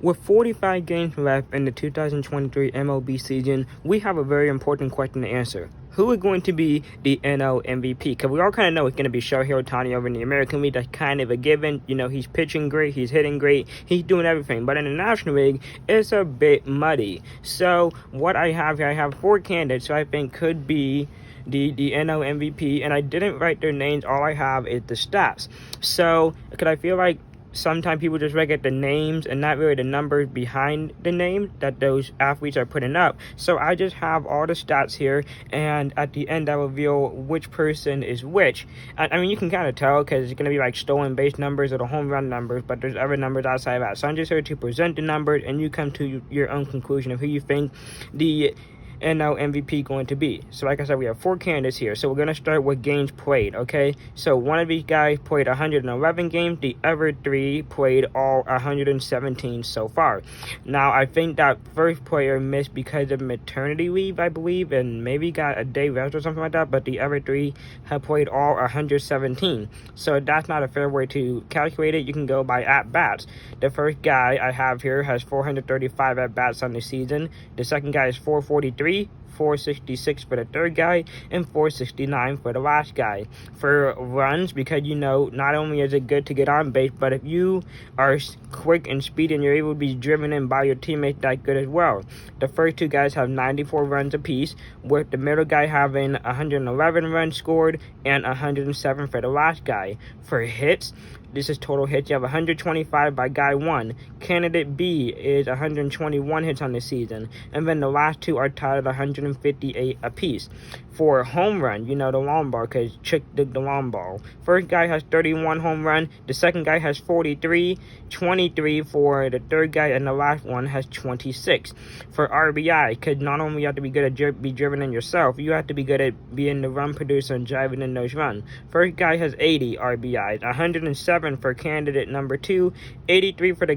With 45 games left in the 2023 MLB season, we have a very important question to answer. Who is going to be the NL MVP? Because we all kind of know it's going to be Shohei Ohtani over in the American League. That's kind of a given. You know, he's pitching great, he's hitting great, he's doing everything. But in the National League, it's a bit muddy. So what I have here, I have 4 candidates who I think could be the NL MVP, and I didn't write their names. All I have is the stats. So, because I feel like sometimes people just look at the names and not really the numbers behind the name that those athletes are putting up. So I just have all the stats here, and at the end I will reveal which person is which. I mean, you can kind of tell because it's going to be like stolen base numbers or the home run numbers, but there's other numbers outside of that. So I'm just here to present the numbers, and you come to your own conclusion of who you think the NL MVP going to be. So like I said, we have 4 candidates here. So we're going to start with games played, okay? So one of these guys played 111 games. The other 3 played all 117 so far. Now, I think that first player missed because of maternity leave, I believe, and maybe got a day rest or something like that, but the other 3 have played all 117. So that's not a fair way to calculate it. You can go by at-bats. The first guy I have here has 435 at-bats on the season. The second guy is 443. 466 for the third guy, and 469 for the last guy. For runs, because you know, not only is it good to get on base, but if you are quick and speedy and you're able to be driven in by your teammates, that's good as well. The first 2 guys have 94 runs apiece, with the middle guy having 111 runs scored and 107 for the last guy. For hits, this is total hits. You have 125 by guy 1. Candidate B is 121 hits on the season. And then the last 2 are tied at 158 apiece. For home run, you know, the long ball, because Chick did the long ball. First guy has 31 home run. The second guy has 43. 23 for the third guy. And the last one has 26. For RBI, because not only you have to be good at be driven in yourself, you have to be good at being the run producer and driving in those runs. First guy has 80 RBIs. 107 for candidate number 2, 83 for the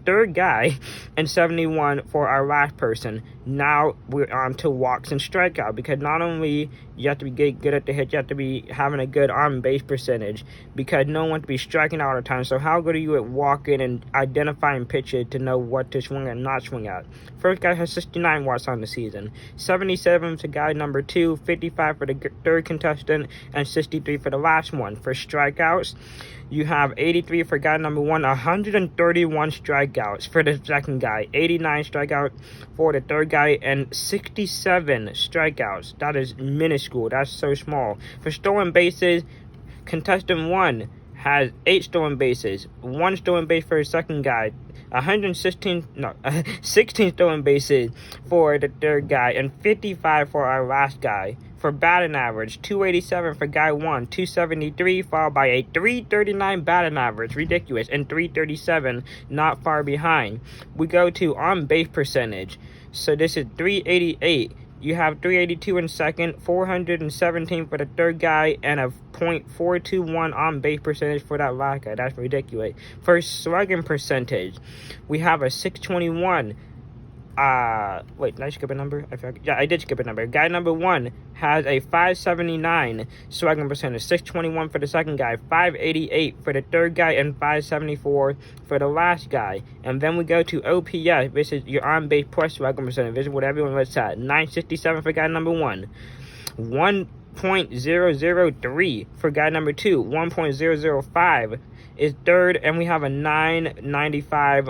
third guy, and 71 for our last person. Now we're on to walks and strikeout, because not only you have to be good at the hit, you have to be having a good on base percentage, because no one wants to be striking out all the time. So how good are you at walking and identifying pitches to know what to swing and not swing at? First guy has 69 walks on the season, 77 to guy number 2, 55 for the third contestant, and 63 for the last one. For strikeouts, you have 83 for guy number 1, 131 strikeouts for the second guy, 89 strikeouts for the third guy, and 67 strikeouts. That is minuscule. That's so small. For stolen bases, contestant 1 has 8 stolen bases, 1 stolen base for the second guy, 16 stolen bases for the third guy, and 55 for our last guy. For batting average, 287 for guy 1, 273, followed by a 339 batting average, ridiculous, and 337, not far behind. We go to on base percentage. So this is 388. You have 382 in second, 417 for the third guy, and a .421 on base percentage for that last guy. That's ridiculous. For slugging percentage, we have a 621. Wait, did I skip a number? I forgot. Yeah, I did skip a number. Guy number 1 has a 579 slugging percentage, 621 for the second guy, 588 for the third guy, and 574 for the last guy. And then we go to OPS. This is your on base plus slugging percentage. This is what everyone looks at. 967 for guy number 1, 1.003 for guy number 2, 1.005 is third, and we have a 995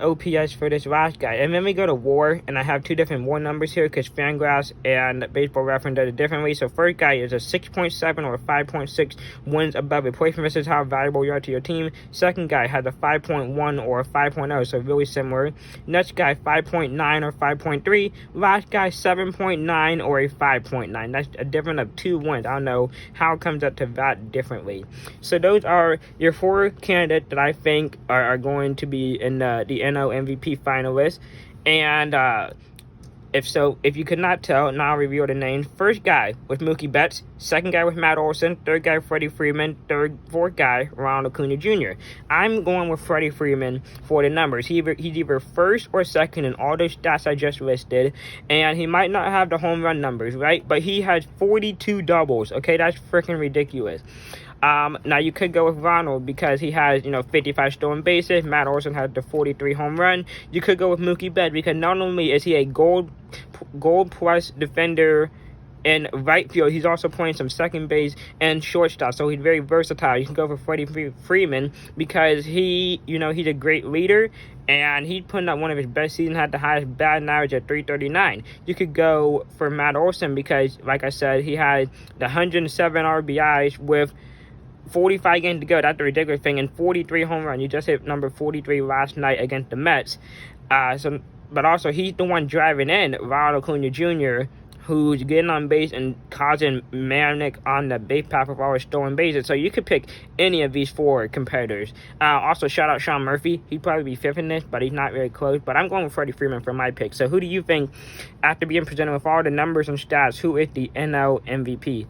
OPS for this last guy. And then we go to WAR, and I have 2 different WAR numbers here because Fangraphs and Baseball Reference does it differently. So first guy is a 6.7 or 5.6 wins above replacement. This is how valuable you are to your team. Second guy has a 5.1 or 5.0, so really similar. Next guy 5.9 or 5.3. Last guy 7.9 or a 5.9. That's a difference of 2 wins. I don't know how it comes up to that differently. So those are your 4 candidates that I think are going to be in the NL MVP finalists. And if you could not tell, now I'll reveal the names. First guy with Mookie Betts, second guy with Matt Olson, third guy Freddie Freeman, fourth guy Ronald Acuna Jr. I'm going with Freddie Freeman for the numbers. He's either first or second in all those stats I just listed, and he might not have the home run numbers, right? But he has 42 doubles. Okay, that's freaking ridiculous. Now you could go with Ronald because he has, 55 stolen bases. Matt Olson has the 43 home run. You could go with Mookie Betts because not only is he a gold plus defender in right field, he's also playing some second base and shortstop, so he's very versatile. You can go for Freddie Freeman because he's a great leader, and he's putting up one of his best seasons, had the highest batting average at 339. You could go for Matt Olson because, like I said, he had the 107 RBIs with 45 games to go. That's the ridiculous thing. And 43 home run. You just hit number 43 last night against the Mets. But also, he's the one driving in Ronald Acuna Jr., who's getting on base and causing manic on the base path with all his stolen bases. So you could pick any of these four competitors. Also, shout out Sean Murphy. He'd probably be fifth in this, but he's not very close. But I'm going with Freddie Freeman for my pick. So who do you think, after being presented with all the numbers and stats, who is the NL MVP?